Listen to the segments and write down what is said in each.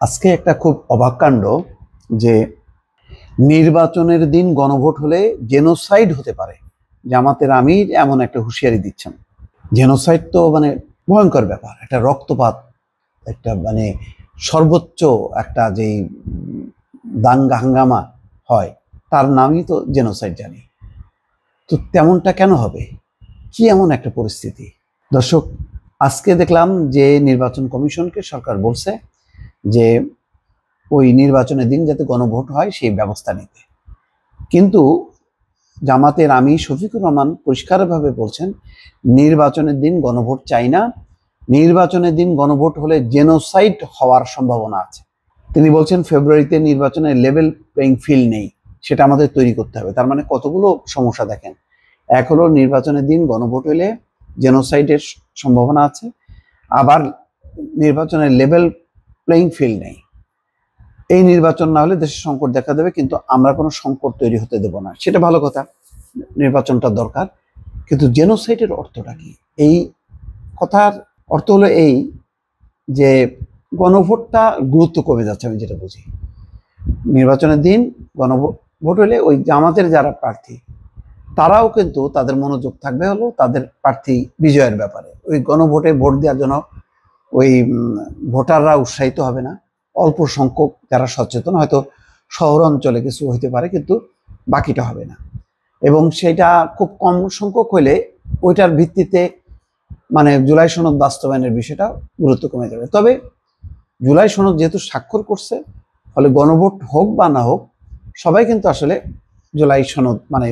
আজকে একটা খুব অবাক কাণ্ড যে নির্বাচনের দিন গণভোট হলে জেনোসাইড হতে পারে। জামাতের আমির এমন একটা হুঁশিয়ারি দিচ্ছেন। জেনোসাইড তো মানে ভয়ঙ্কর ব্যাপার, একটা রক্তপাত, একটা মানে সর্বোচ্চ একটা যেই দাঙ্গা হাঙ্গামা হয় তার নামই তো জেনোসাইড জানি। তো তেমনটা কেন হবে? কি এমন একটা পরিস্থিতি? দর্শক, আজকে দেখলাম যে নির্বাচন কমিশনকে সরকার বলছে যে ওই নির্বাচনের দিন যাতে গণভোট হয় সেই ব্যবস্থা নিতে। কিন্তু জামাতের আমির শফিকুর রহমান পরিষ্কারভাবে বলছেন নির্বাচনের দিন গণভোট চাই না, নির্বাচনের দিন গণভোট হলে জেনোসাইড হওয়ার সম্ভাবনা আছে। তিনি বলছেন ফেব্রুয়ারিতে নির্বাচনের লেভেল প্লেইং ফিল্ড নেই, সেটা আমাদের তৈরি করতে হবে। তার মানে কতগুলো সমস্যা দেখেন। এক হলো নির্বাচনের দিন গণভোট হলে জেনোসাইডের সম্ভাবনা আছে, আবার নির্বাচনের লেভেল প্লেইং ফিল্ড নেই। এই নির্বাচন না হলে দেশে সংকট দেখা দেবে, কিন্তু আমরা কোনো সংকট তৈরি হতে দেব না, সেটা ভালো কথা, নির্বাচনটা দরকার। কিন্তু জেনোসাইডের অর্থটা কি? এই কথার অর্থ হলো এই যে গণভোটটা গুরুত্ব কমে যাচ্ছে। আমি যেটা বুঝি, নির্বাচনের দিন গণভোট হলে ওই জামাতের যারা প্রার্থী তারাও কিন্তু তাদের মনোযোগ থাকবে হলো তাদের প্রার্থী বিজয়ের ব্যাপারে। ওই গণভোটে ভোট দেওয়ার জন্য ওই ভোটাররা উৎসাহিত হবে না। অল্প সংখ্যক যারা সচেতন, হয়তো শহর অঞ্চলে কিছু হইতে পারে, কিন্তু বাকিটা হবে না। এবং সেটা খুব কম সংখ্যক হইলে ওইটার ভিত্তিতে মানে জুলাই সনদ বাস্তবায়নের বিষয়টা গুরুত্ব কমে যাবে। তবে জুলাই সনদ যেহেতু স্বাক্ষর করছে, ফলে গণভোট হোক বা না হোক সবাই কিন্তু আসলে জুলাই সনদ মানে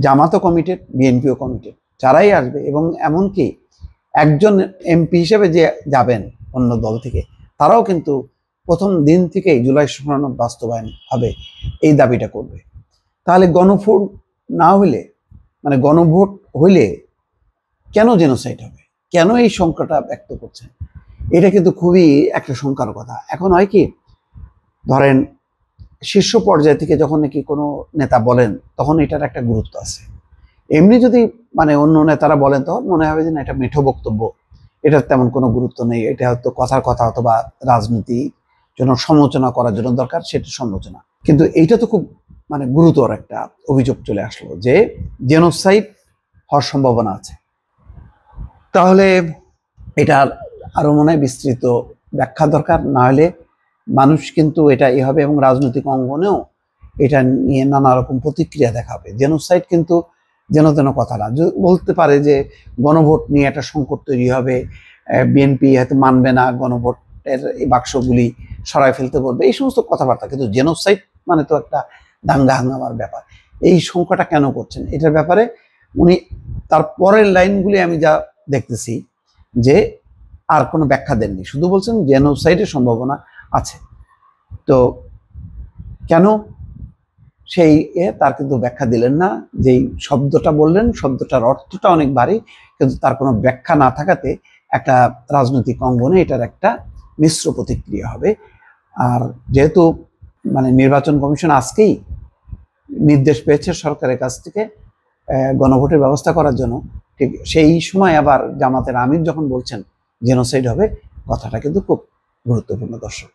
জামাতও কমিটেড, বিএনপিও কমিটেড, যারাই আসবে। এবং এমনকি একজন এমপি হিসেবে যে যাবেন অন্য দল থেকে, তারাও কিন্তু প্রথম দিন থেকেই জুলাই সনদ বাস্তবায়ন হবে এই দাবিটা করবে। তাহলে গণভোট না হইলে মানে গণভোট হইলে কেন জেনোসাইড হবে? কেন এই শঙ্কাটা ব্যক্ত করছেন? এটা কিন্তু খুবই একটা শঙ্কার কথা। এখন হয় কি, ধরেন শীর্ষ পর্যায় থেকে যখন নাকি কোনো নেতা বলেন তখন এটার একটা গুরুত্ব আছে। এমনি যদি মানে অন্য নেতারা বলেন তখন মনে হবে যে না, এটা মিঠো বক্তব্য, এটার তেমন কোনো গুরুত্ব নেই, এটা হয়তো কথার কথা অথবা রাজনীতি জন্য সমালোচনা করার জন্য দরকার, সেটা সমালোচনা। কিন্তু এইটা তো খুব মানে গুরুতর একটা অভিযোগ চলে আসলো যে জেনোসাইড হওয়ার সম্ভাবনা আছে। তাহলে এটার আরো মনে হয় বিস্তৃত ব্যাখ্যা দরকার, না হলে মানুষ কিন্তু এটা হবে এবং রাজনৈতিক অঙ্গনেও এটা নিয়ে নানা রকম প্রতিক্রিয়া দেখাবে। জেনোসাইড কিন্তু যেন তেন কথা না, বলতে পারে যে গণভোট নিয়ে একটা সংকট তৈরি হবে, বিএনপি হয়তো মানবে না, গণভোটের এই বাক্সগুলি সরাই ফেলতে বলবে, এই সমস্ত কথাবার্তা। কিন্তু জেনোসাইড মানে তো একটা দাঙ্গা হাঙ্গামার ব্যাপার। এই সংখ্যাটা কেন করছেন এটার ব্যাপারে উনি তার পরের লাইনগুলি আমি যা দেখতেছি যে আর কোনো ব্যাখ্যা দেননি, শুধু বলছেন জেনোসাইডের সম্ভাবনা আছে। তো কেন সেই তার কিন্তু ব্যাখ্যা দিলেন না। যেই শব্দটা বললেন, শব্দটার অর্থটা অনেক ভারী, কিন্তু তার কোনো ব্যাখ্যা না থাকাতে একটা রাজনৈতিক অঙ্গনে এটার একটা মিশ্র প্রতিক্রিয়া হবে। আর যেহেতু মানে নির্বাচন কমিশন আজকেই নির্দেশ পেয়েছে সরকারের কাছ থেকে গণভোটের ব্যবস্থা করার জন্য, ঠিক সেই সময় আবার জামাতের আমির যখন বলছেন জেনোসাইড হবে, কথাটা কিন্তু খুব গুরুত্বপূর্ণ। দর্শক।